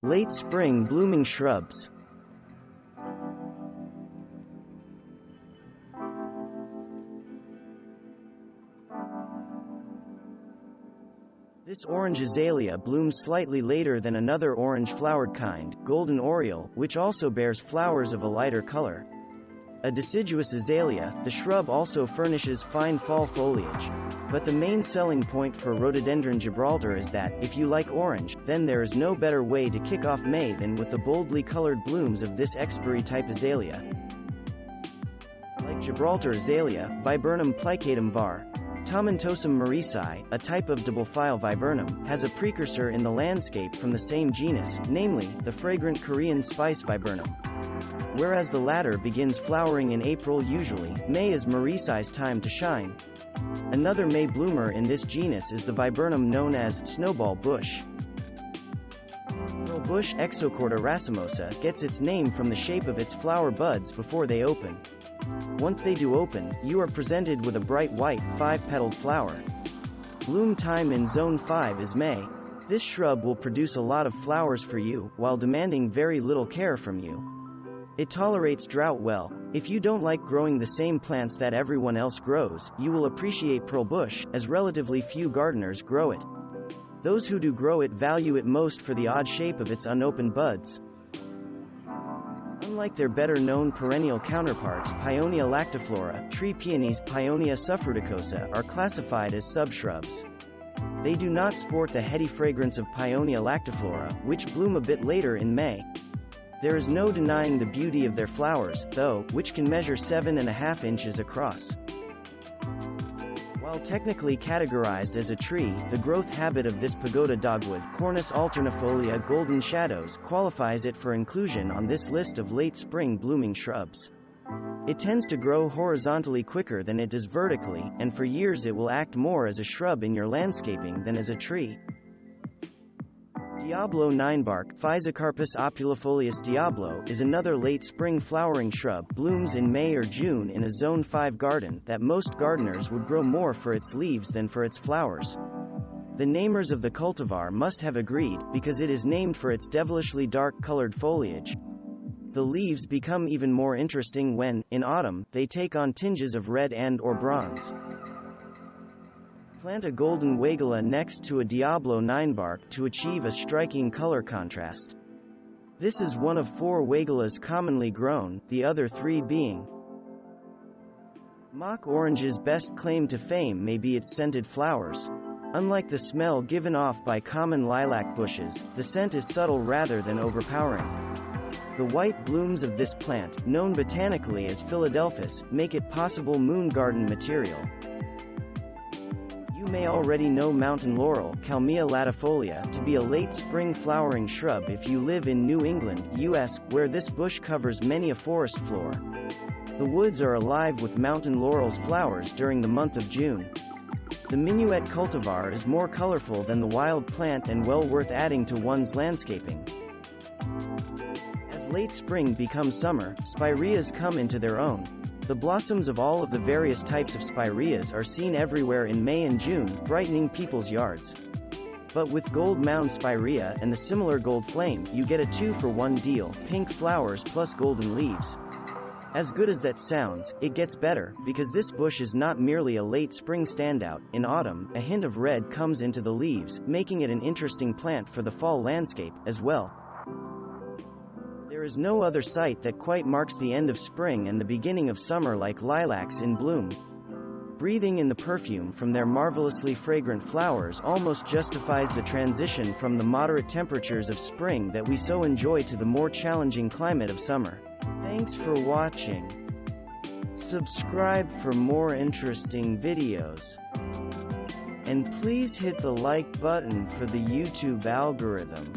Late spring blooming shrubs. This orange azalea blooms slightly later than another orange-flowered kind, golden oriole, which also bears flowers of a lighter color. A deciduous azalea, the shrub also furnishes fine fall foliage. But the main selling point for rhododendron Gibraltar is that, if you like orange, then there is no better way to kick off May than with the boldly colored blooms of this expiry-type azalea. Like Gibraltar Azalea, Viburnum plicatum var. Tomentosum marisi, a type of Doublefile Viburnum, has a precursor in the landscape from the same genus, namely, the fragrant Korean spice viburnum. Whereas the latter begins flowering in April. Usually, May is marisi's time to shine. Another May bloomer in this genus is the viburnum known as snowball bush. Pearlbush Exocorda racemosa gets its name from the shape of its flower buds before they open. Once they do open, you are presented with a bright white, 5-petaled flower. Bloom time in Zone 5 is May. This shrub will produce a lot of flowers for you, while demanding very little care from you. It tolerates drought well. If you don't like growing the same plants that everyone else grows, you will appreciate Pearlbush, as relatively few gardeners grow it. Those who do grow it value it most for the odd shape of its unopened buds. Unlike their better-known perennial counterparts, Paeonia lactiflora, tree peonies Paeonia suffruticosa are classified as subshrubs. They do not sport the heady fragrance of Paeonia lactiflora, which bloom a bit later in May. There is no denying the beauty of their flowers, though, which can measure 7.5 inches across. While technically categorized as a tree, the growth habit of this pagoda dogwood, Cornus alternifolia golden shadows, qualifies it for inclusion on this list of late spring blooming shrubs. It tends to grow horizontally quicker than it does vertically, and for years it will act more as a shrub in your landscaping than as a tree. Diablo Ninebark, Physocarpus opulifolius Diablo, is another late spring flowering shrub, blooms in May or June in a Zone 5 garden, that most gardeners would grow more for its leaves than for its flowers. The namers of the cultivar must have agreed, because it is named for its devilishly dark-colored foliage. The leaves become even more interesting when, in autumn, they take on tinges of red and/or bronze. Plant a golden Weigela next to a Diablo Ninebark to achieve a striking color contrast. This is one of 4 Weigelas commonly grown, the other 3 being. Mock orange's best claim to fame may be its scented flowers. Unlike the smell given off by common lilac bushes, the scent is subtle rather than overpowering. The white blooms of this plant, known botanically as Philadelphus, make it possible moon garden material. You may already know mountain laurel, Kalmia latifolia, to be a late spring flowering shrub if you live in New England, U.S., where this bush covers many a forest floor. The woods are alive with mountain laurel's flowers during the month of June. The Minuet cultivar is more colorful than the wild plant and well worth adding to one's landscaping. As late spring becomes summer, spireas come into their own. The blossoms of all of the various types of spireas are seen everywhere in May and June, brightening people's yards. But with gold mound spirea and the similar gold flame, you get a 2-for-1 deal, pink flowers plus golden leaves. As good as that sounds, it gets better, because this bush is not merely a late spring standout. In autumn, a hint of red comes into the leaves, making it an interesting plant for the fall landscape, as well. There is no other sight that quite marks the end of spring and the beginning of summer like lilacs in bloom. Breathing in the perfume from their marvelously fragrant flowers almost justifies the transition from the moderate temperatures of spring that we so enjoy to the more challenging climate of summer. Thanks for watching. Subscribe for more interesting videos. And please hit the like button for the YouTube algorithm.